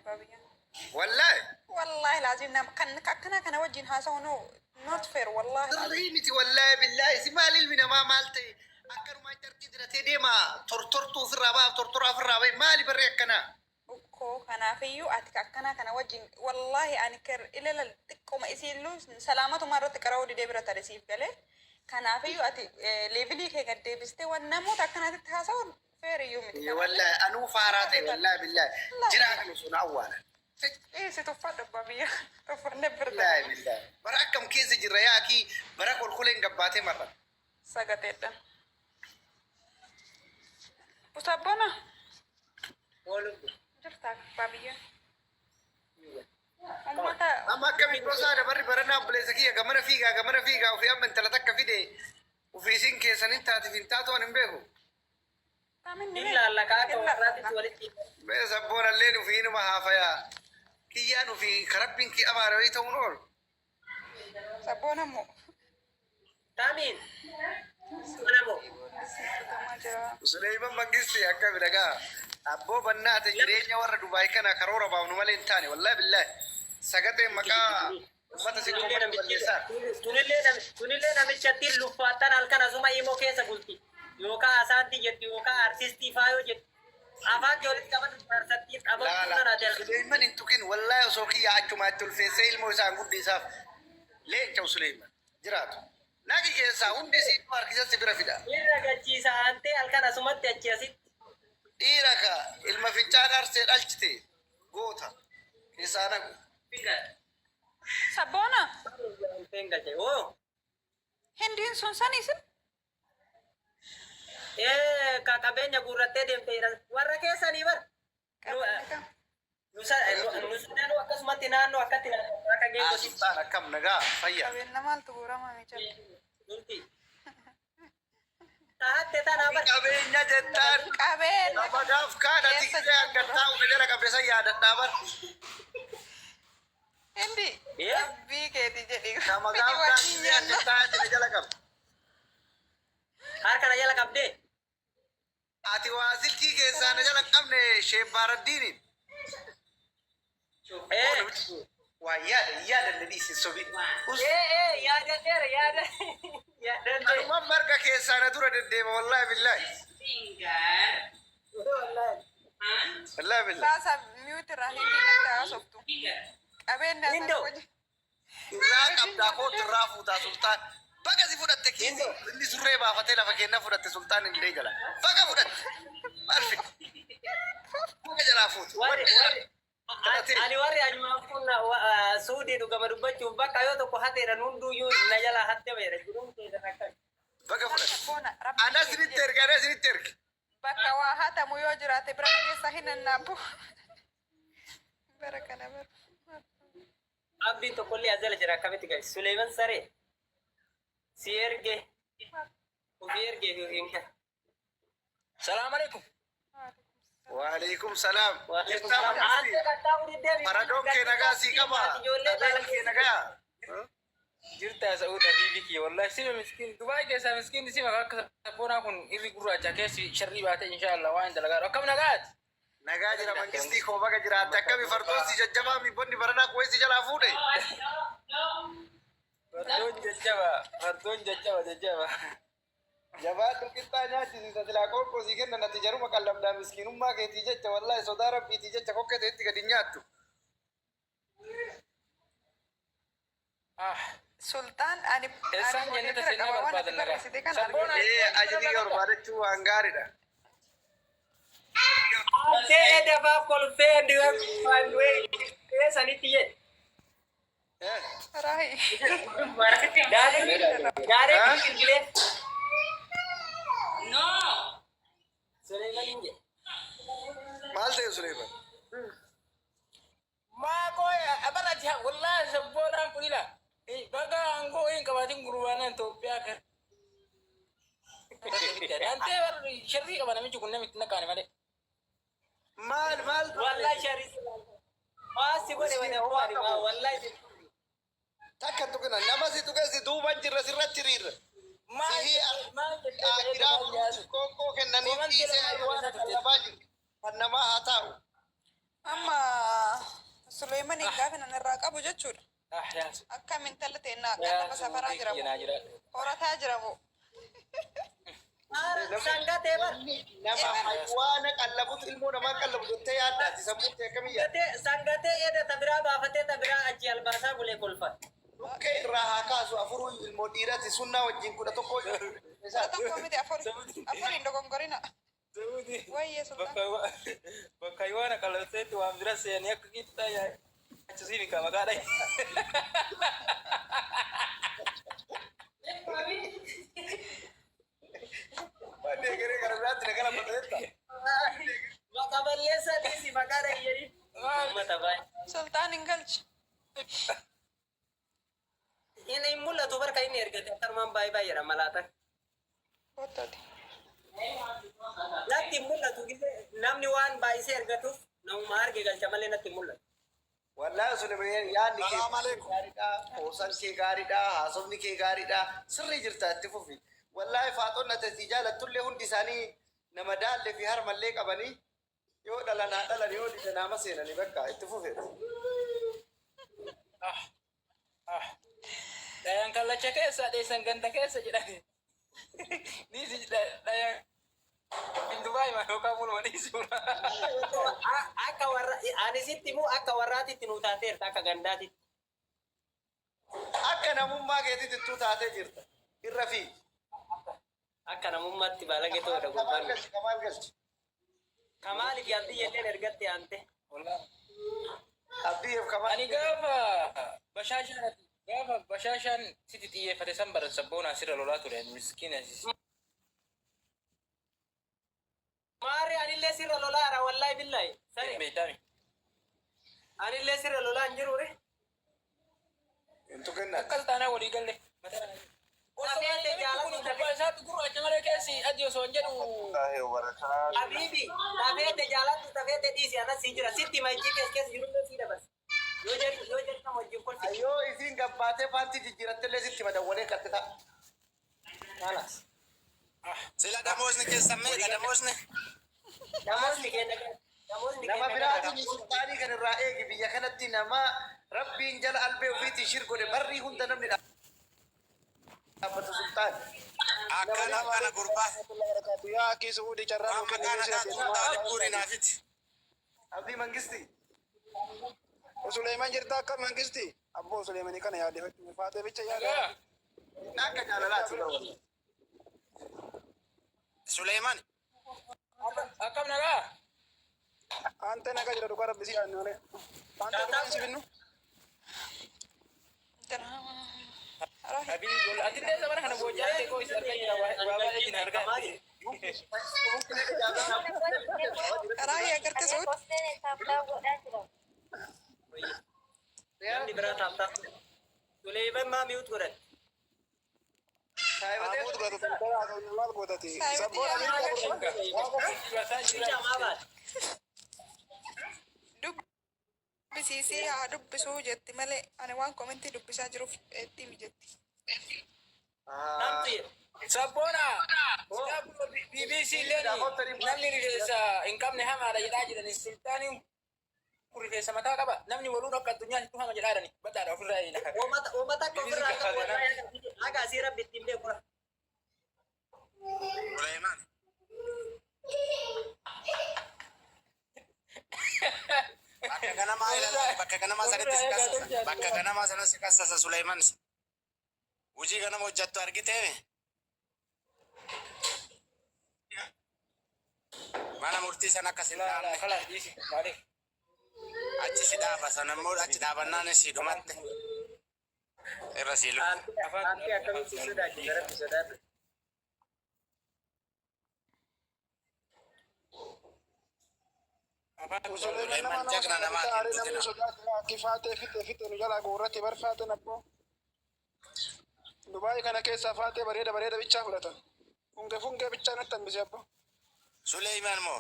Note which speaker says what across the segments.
Speaker 1: بابيا
Speaker 2: والله
Speaker 1: والله لازم كان وجه هذا نو نوت فير والله
Speaker 2: ضريني والله بالله سمال المنا ما مالتي أكر ما ترتي درتي دي ما ترتو في الرباب ترتو في الرباب مالي بريك أنا
Speaker 1: أوكو كان فيو أتك كان وجه والله أنا كر إلا لا تكو ما يصير سلامة مرة تكرهوا دي برا ترسيف قاله كان فيو أتي ليفلي كي قد بيستي ونمو تكنا تتحاسون فير يومي
Speaker 2: والله أنا فاراتي والله بالله جراك نسونا أولا
Speaker 1: إيه ستوفى بابيا توفى نبرد
Speaker 2: لا بالله براكم كيس جرياكي براك الخلين قباتي مرة
Speaker 1: سقطت وصابنا
Speaker 2: ولد
Speaker 1: جرتك بابيا
Speaker 2: أما كم يدوسا ده بري برنا بلزكية كمان فيها وفي أمن تلاتك في دي وفي سين كيسان انت هتفين تاتو أنبهو
Speaker 3: إلا لك أكو ولدي
Speaker 2: بس أبورا الليل وفي إنه ما هافيا كيانو في خربين كي أماروي تونور
Speaker 1: صابونا مو
Speaker 3: تامين أنا مو
Speaker 2: سليمان مانجستي أكا بدقا أبو بنا تجرين يورا دبي كنا كرورا باونو مالين تاني والله بالله سقطي مكا متى سيكون باللسان
Speaker 3: تونيلنا مشتي لفاتان الكن أزوما يمو كيسا بولتي يوكا أسانتي جت يوكا أرتيستي فايو جت أفاق جولت كمان أرتيستي أبو
Speaker 2: لا سليمان انتوكين والله سوكي يا أجمع تلفزيون موسى قد يساف ليه جو سليمان جراتو لكن كيسا وندي سيد ماركيزا سبرا فيدا
Speaker 3: إيرا جتشيسا أنتي الكن أزوما تجتشيسي
Speaker 2: إيراكا المفينجان أرسل ألجتي قوتا كيسانا
Speaker 1: صابونا
Speaker 3: Venga, oh.
Speaker 1: هندين سونساني سن
Speaker 3: Kakabenya gurrattee deemteera. Warra keessa ni bar. Nusa akkasumatti naannoo akkatti akka geengoo si.
Speaker 2: sultaan akkam nagaa fayyaa.
Speaker 1: qabeenya maaltu guurama micha
Speaker 3: Nurti. Taatte tanaa bar.
Speaker 2: Qabeenya jettaan
Speaker 1: qabeenya
Speaker 2: nama gaaf kaadhati illee argattaa una jala qabdeessa yaadadhaa bar.
Speaker 1: hindi abbii keeti jedhi
Speaker 2: Nama gaaf kaadhati illee argattaa una jala qabda.
Speaker 3: Harka na jala qabdee.
Speaker 2: Ati waa silkii keessaa na jala qabne sheebaaraddiini. Waa yaada ladhiisi sobi.
Speaker 3: Yaada.
Speaker 2: Anumaan marga keessaa na dura deddeema wallahi billahi. Wallahi billahi.
Speaker 1: sasa mute irraa hindi natti haasoftu qabeenya
Speaker 3: Indo.
Speaker 2: Irraa qabdaa kootu irraa fuutaa sultaan. Baga si fudhatte kiisi. Inni surree baafatee lafa kenna fudhatte sultaan illee jala. Baga fudhatte. Marfi. Baga jalaa fuutu.
Speaker 3: Ani warri ajumaan kun suudii dhugama dubbachuuf bakka yoo tokko hateedhan hunduuyyuu na jala hatte beera jiruun keessa akka.
Speaker 2: Baga fudhatte.
Speaker 1: Bona
Speaker 2: Ana sinitti erga ana sinitti erga.
Speaker 1: bakka waa hatamu yoo jiraate bira keessa hin annaabu bara kana bara
Speaker 3: Abdiin tokkollee as jala jira akkamitti galchi. Suleeman Saree. Si erge. Ofii ergee fi ofiin kana.
Speaker 4: Salaam alaikum.
Speaker 2: Waalaikum salaam.
Speaker 3: Ante kattaa uri deebi.
Speaker 2: Paradoon kee nagaa sii qaba. Dhagaan kee nagaa.
Speaker 4: Jirta Saudi Arabia wallahi sima miskin Dubai keessa miskin sima akka sabboonaa kun irri gurraacha keessi sharrii baate inshallah waan dalagaa akkam nagaat.
Speaker 2: Nagaa jira mangistii koo baga jiraatte akkami fardoon si jajjabaa mi bonni baranaa kuwee si jalaa fuudhe.
Speaker 4: Fardoon jajjaba.
Speaker 2: Jabaa dukkittaa nyaachisiisa silaa qoqqoo sii kennan ati jaruma qallamdaa miskiinummaa keetii jecha wallahi sodaa rabbiitii jecha kokkee ta'etti gadi nyaattu.
Speaker 1: sultaan ani
Speaker 4: Isaan jenneta seenaa barbaadan nagaa. Sabboona
Speaker 2: Ajajii barbaadachuu waan gaariidha.
Speaker 3: Ante dabaa kolfee du'e sanitti jedhe.
Speaker 1: rahi
Speaker 3: Gaaree kilkilee. Suleeman hin jedhe.
Speaker 2: Maal ta'e Suleeman?
Speaker 4: maa koya abara jiha wallahi sabboonaan kun ila baga angoo hin qabaatin gurbaanaan Itoophiyaa kan. Antee warri sharrii qaba namichi kun namitti naqaane malee.
Speaker 2: Maal
Speaker 3: Wallahi sharii. Maasi godhe wani ho'ani wallahi.
Speaker 2: takka tuqina nama si tuqe si duuban jirra sirratti hiriirra. Konkoo kennanii dhiisee waan lafaa jiru kan namaa haa taa'u.
Speaker 1: amma Suleyman gaafa nan irraa qabu jechuudha.
Speaker 4: Yaas.
Speaker 1: Akkam intala teennaa lafa safaraa jira moo horataa jira moo?
Speaker 3: Sangatee bar.
Speaker 2: Nama haywaana qallabutu ilmoo namaa qallabu jettee yaaddaati sammuu ta'e kamiyyaa.
Speaker 3: Sangatee edda tabiraa baafatee tabiraa achi albaasaa bulee kolfa.
Speaker 2: Bukkee irraa haa kaasu afuruu ilmoo dhiirati sunnaa wajjin 11
Speaker 1: Kudha tokko miti afuriin dogongorina. Wayyee sultaan.
Speaker 4: Bakka haywaana qalabseetti waan bira seenii akka qixxaa yaa. Achisiin hiika maqaadha.
Speaker 2: Baadiyyaa garee gara biraatti nagala matateetta.
Speaker 3: Maka balleessaa dhiisi maqaadha iyyanii. Uummata baay'ee.
Speaker 1: Sultaan hin galchi.
Speaker 3: Inni hin mul'atu barka inni ergate akkanumaan baay'ee jedhama laata.
Speaker 1: Kottooti.
Speaker 3: Natti hin mul'atu namni waan baay'isee ergatuuf namuma arge galcha malee natti hin mul'atu.
Speaker 2: Wallaahi Suleman yaadni kee gaariidha, hoosan kee gaariidha, haasofni kee gaariidha, sirrii jirta itti fufi. Wallaahi faaxoon ati jaalattullee hundi isaanii nama daallee fi harmallee qabanii yoo dhalanaa dhalan yoo dida nama seenanii bakka itti fufe.
Speaker 4: Dayaan kallacha keessa dheessan ganda keessa jedhani. Niisi dayaan Dubai ma yookaan mul'uma dhiisudha.
Speaker 3: Akka warra ani sitti immoo akka warraatitti nu taateerta akka gandaatitti.
Speaker 2: Akka namummaa keetitti tu taatee jirta. Irra fi.
Speaker 3: Akka namummaatti balage ta'udha
Speaker 2: Kamaal
Speaker 3: gubbaan.
Speaker 2: galchi kamaal galchi.
Speaker 3: Kamaaliif yaabdii jetteen ergatte aante.
Speaker 2: Abdiif kamaal.
Speaker 4: Ani gaafa bashaashaan sitti xiyyeeffate san baran sabboonaa sirra lolaa ture miskiina.
Speaker 3: Maarri anillee sirra lolaara wallahi billahi. Sani
Speaker 4: Beektaami.
Speaker 3: anillee sirra lolaan hin jiruure.
Speaker 2: Intu kenna.
Speaker 4: Akkas taanaa walii galle.
Speaker 3: Tafeete jaalatu
Speaker 4: Isaatti gurraacha malee keessi adii osoo hin jedhu.
Speaker 3: Habibi tafeete jaalatu tafeete dhiisi anas si jira sitti maijii keessa jiru si dabarsa. Yoo jedhu nama wajjin kolfi.
Speaker 2: Ayyoo isiin gabbaatee faanti jijjiirattellee sitti madawwalee katte ta'a.
Speaker 3: Kalas.
Speaker 5: Sila damoosni keessan meeqa damoosni?
Speaker 3: Namoonni kenna. Namoonni
Speaker 2: Nama
Speaker 3: kenna.
Speaker 2: biraatiin sultaanii kan irraa eegi biyya kanatti nama rabbiin jala albee ofiitiin shirgode barrii hunda namni dhaabbatu sultaan.
Speaker 5: Akka nama gurbaa.
Speaker 6: Yaa kiisu udi carraa
Speaker 5: Waan maqaan haadhaa sultaan guurii naafiti.
Speaker 2: Abdii mangisti.
Speaker 6: Suleyman jirta akka mangisti. Abboo Suleymanii kana yaadde faatee bicha yaadde.
Speaker 2: Akka jaalalaati ta'u.
Speaker 5: Suleyman.
Speaker 4: Akkam nagaa.
Speaker 6: Ante naga jira dhugaa rabbisi yaadne malee. Ante dhugaan si finnu.
Speaker 4: Habibi gola. Ati illee zamana kana boojaatee koo isa argaa jira. Waa baay'ee jina argaa.
Speaker 1: Karaa agartee suut.
Speaker 3: Namni biraa taaptaa. Suleeman maa mi'uut godhan.
Speaker 6: Amuutu gatu tantaa maal gootati. Sabboon
Speaker 3: Ija maa baate.
Speaker 1: Dubbisiisii haa dubbisuu jetti malee ani waan komentii dubbisaa jiruuf itti mijetti.
Speaker 3: Namti.
Speaker 4: Sabboona. BBC illee namni rifeensa hin qabne hamaadha jedhaa jirani. Sultaaniin kun rifeensa mataa qaba. Namni waluun akka addunyaatti hama jedhaa jirani. Badhaadha ofirraa eeyina.
Speaker 3: Uummata akka ofirraa qabu akka asii rabbi ittiin beekudha.
Speaker 5: Suleyman. Bakka ganamaa ilaalaa bakka ganamaa sanatti si kassasa. Bakka ganamaa sana si kassasa Suleyman. Hojii ganama hojjattu argitee? Mana murtii sana akkas hin dhaabne.
Speaker 4: Kalaas dhiisi. Maaliif?
Speaker 5: Achi si dhaaba sanammoo achi dhaabannaan si dhumatte. Irra si lufu.
Speaker 3: Aanti akkamitti sodaachisa garatti sodaatu.
Speaker 6: Suleyman
Speaker 5: Jagna namaa
Speaker 6: namni namni sodaatu kifaatee fitte nu jalaa guurratti barfaate nabboo. Dubaay kana keessaa faatee bareeda bichaa fudhatan. Funge bichaa natti hambise abboo.
Speaker 5: Suleyman moo?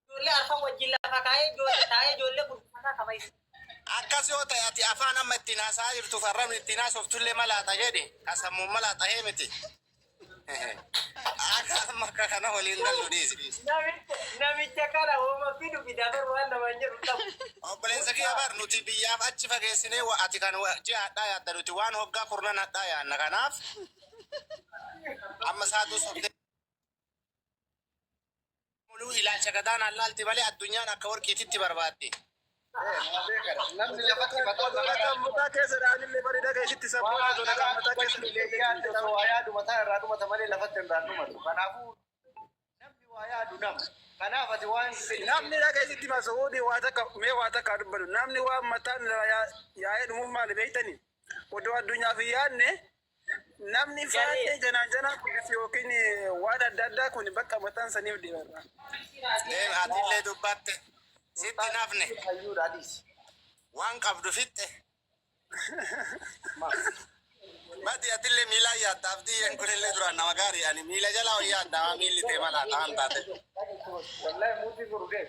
Speaker 3: Ijoollee arfan wajjin lafa taa'ee ijoollee gurgurtaa qaba isa.
Speaker 5: Akkas yoo ta'e ati afaan amma ittiin haasaa jirtu farramni ittiin haasoftullee malaata jedhe kasammuun malaata hee miti. Akka makka kana waliin galu dhiisi.
Speaker 3: Namicha kana hooma fidu bidabar waan nama jedhu qabu.
Speaker 5: Obboleessa kiyya bar nuti biyyaaf achi fageessinee ati kan ji'a hadhaa yaadda nuti waan hoggaa kurnan hadhaa yaadna kanaaf amma isaatu sobde muluu ilaalcha gadaan allaalti malee addunyaan akka warqiititti barbaadde.
Speaker 2: Namni lafatti
Speaker 6: Kan mataa keessa dhaanillee bareedaa keessatti sabbaa tole kan mataa keessa
Speaker 2: waa yaadu mataa irraa dhumata malee lafatti irraa dhumatu. Kanaafuu namni waa yaadu nama. Kanaaf ati waan
Speaker 6: namni dhageessitti masoodii waa takka dubbatu namni waan mataan yaa'ee dhumuuf maali beektanii odoo addunyaa fi yaadne namni faatee janaa yookiin waan adda addaa kun bakka mataan saniif deemarra.
Speaker 5: Atillee dubbatte sitti nafne
Speaker 2: hayyuudhaadhiis.
Speaker 5: waan qabdu fixxe. Bati atillee miila yaadda abdii kunillee duraan nama gaarii ani miila jalaa wayyaa addaa miilli deemaa dhaan taate.
Speaker 2: Wallahi muutii gurguree.